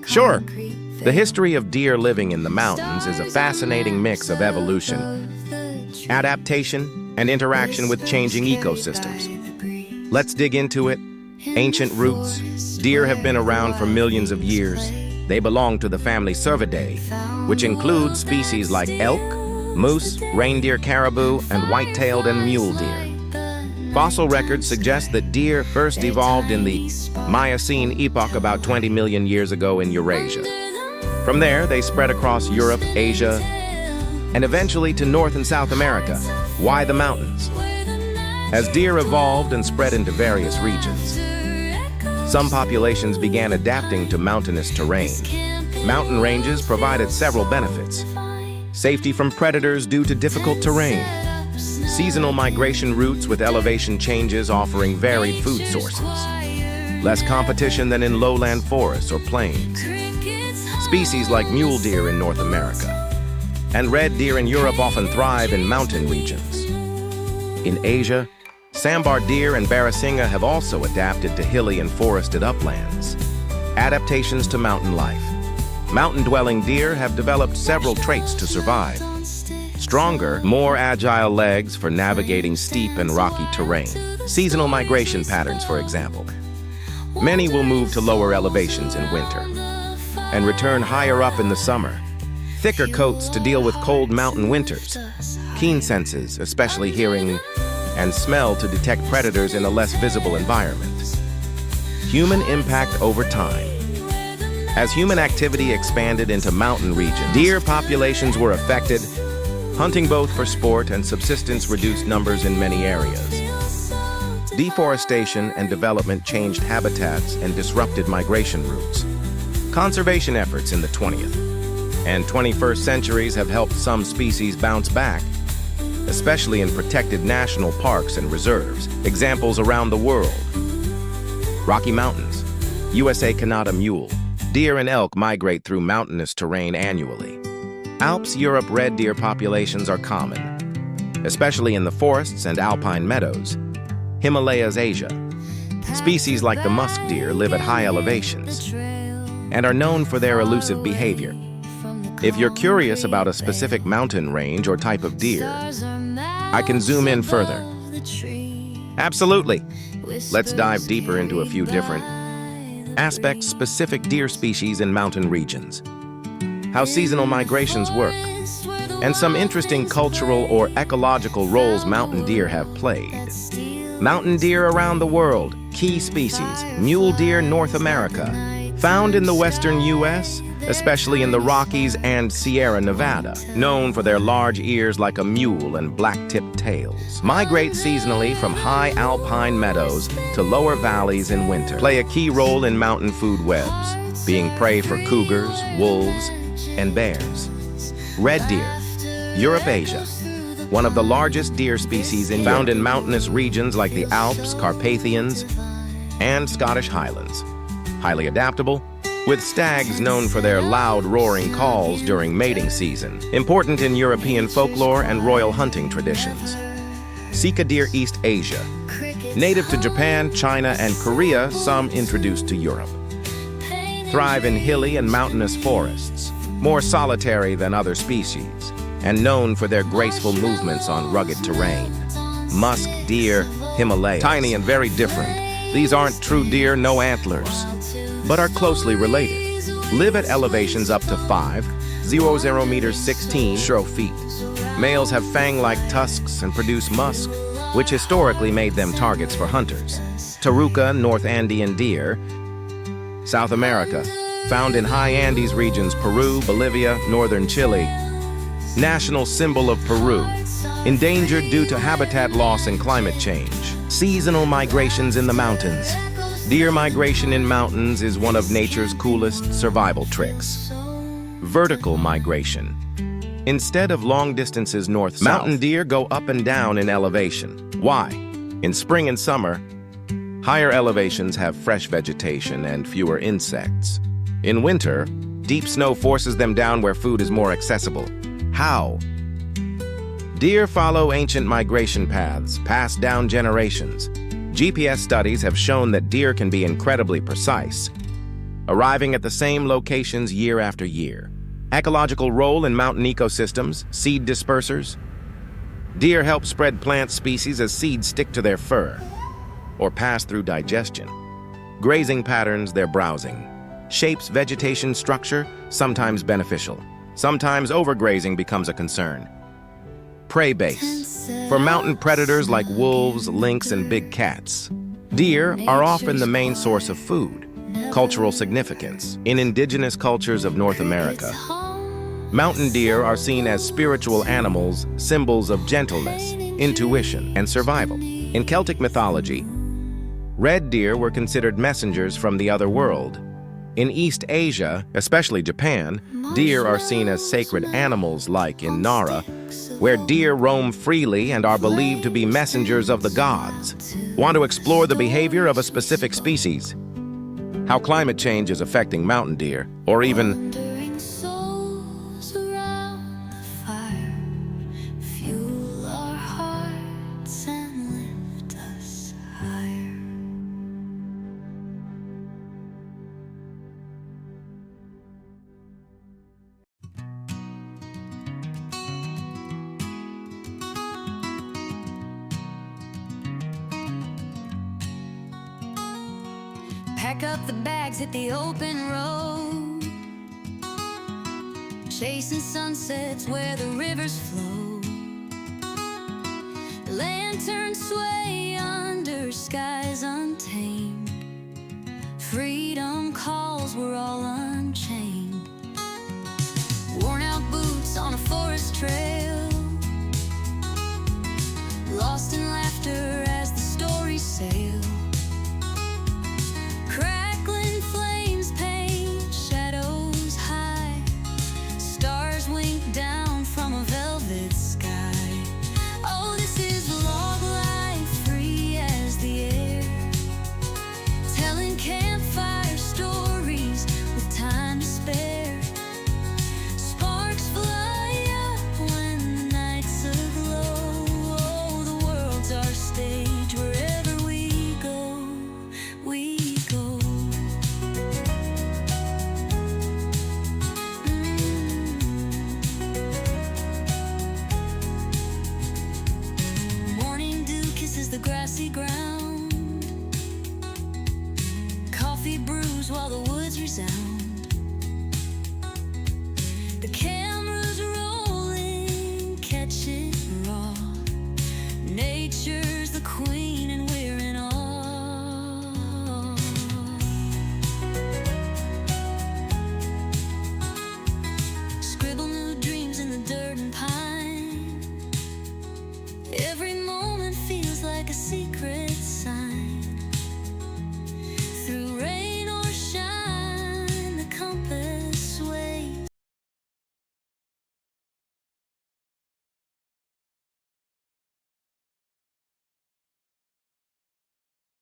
Sure, the history of deer living in the mountains is a fascinating mix of evolution, adaptation, and interaction with changing ecosystems. Let's dig into it. Ancient roots. Deer have been around for millions of years. They belong to the family Cervidae, which includes species like elk, moose, reindeer caribou, and white-tailed and mule deer. Fossil records suggest that deer first evolved in the Miocene epoch about 20 million years ago in Eurasia. From there, they spread across Europe, Asia, and eventually to North and South America. Why the mountains? As deer evolved and spread into various regions, some populations began adapting to mountainous terrain. Mountain ranges provided several benefits. Safety from predators due to difficult terrain. Seasonal migration routes with elevation changes offering varied food sources. Less competition than in lowland forests or plains. Species like mule deer in North America and red deer in Europe often thrive in mountain regions. In Asia, sambar deer and barasingha have also adapted to hilly and forested uplands. Adaptations to mountain life. Mountain-dwelling deer have developed several traits to survive. Stronger, more agile legs for navigating steep and rocky terrain. Seasonal migration patterns, for example. Many will move to lower elevations in winter and return higher up in the summer. Thicker coats to deal with cold mountain winters. Keen senses, especially hearing and smell to detect predators in a less visible environment. Human impact over time. As human activity expanded into mountain regions, deer populations were affected. Hunting both for sport and subsistence reduced numbers in many areas. Deforestation and development changed habitats and disrupted migration routes. Conservation efforts in the 20th and 21st centuries have helped some species bounce back, especially in protected national parks and reserves. Examples around the world. Rocky Mountains, USA Canada mule. Deer and elk migrate through mountainous terrain annually. Alps, Europe red deer populations are common, especially in the forests and alpine meadows. Himalayas, Asia. Species like the musk deer live at high elevations and are known for their elusive behavior. If you're curious about a specific mountain range or type of deer, I can zoom in further. Absolutely. Let's dive deeper into a few different aspects specific deer species in mountain regions. How seasonal migrations work, and some interesting cultural or ecological roles mountain deer have played. Mountain deer around the world, key species, mule deer North America, found in the western U.S., especially in the Rockies and Sierra Nevada, known for their large ears like a mule and black-tipped tails. Migrate seasonally from high alpine meadows to lower valleys in winter. Play a key role in mountain food webs, being prey for cougars, wolves, and bears. Red deer, Europe, Asia. One of the largest deer species found in mountainous regions like the Alps, Carpathians, and Scottish Highlands. Highly adaptable, with stags known for their loud roaring calls during mating season. Important in European folklore and royal hunting traditions. Sika deer, East Asia. Native to Japan, China, and Korea, some introduced to Europe. Thrive in hilly and mountainous forests, more solitary than other species, and known for their graceful movements on rugged terrain. Musk deer, Himalaya. Tiny and very different. These aren't true deer, no antlers, but are closely related. Live at elevations up to 5.00 meters 16 feet. Males have fang-like tusks and produce musk, which historically made them targets for hunters. Taruca, North Andean deer. South America, found in high Andes regions, Peru, Bolivia, northern Chile. National symbol of Peru, endangered due to habitat loss and climate change. Seasonal migrations in the mountains. Deer migration in mountains is one of nature's coolest survival tricks. Vertical migration. Instead of long distances north-south, mountain deer go up and down in elevation. Why? In spring and summer, higher elevations have fresh vegetation and fewer insects. In winter, deep snow forces them down where food is more accessible. How? Deer follow ancient migration paths passed down generations. GPS studies have shown that deer can be incredibly precise, arriving at the same locations year after year. Ecological role in mountain ecosystems, seed dispersers. Deer help spread plant species as seeds stick to their fur or pass through digestion. Grazing patterns, their browsing. Shapes vegetation structure, sometimes beneficial. Sometimes overgrazing becomes a concern. Prey base. For mountain predators like wolves, lynx, and big cats, deer are often the main source of food. Cultural significance. In indigenous cultures of North America, mountain deer are seen as spiritual animals, symbols of gentleness, intuition, and survival. In Celtic mythology, red deer were considered messengers from the other world. In East Asia, especially Japan, deer are seen as sacred animals like in Nara, where deer roam freely and are believed to be messengers of the gods. Want to explore the behavior of a specific species? How climate change is affecting mountain deer, or even pack up the bags, hit the open road, chasing sunsets where the rivers flow. Lanterns sway under skies untamed. Freedom calls, we're all unchained. Worn out boots on a forest trail, lost in laughter as the stories sail. Crackling flames paint shadows high, stars wink down from a velvet sky. Oh, this is log life, free as the air, telling campfire stories with time to spare. Sparks fly up when the nights aglow. Oh, the world's our stage, wherever we go, we go. Morning dew kisses the grassy ground, coffee brews while the woods resound.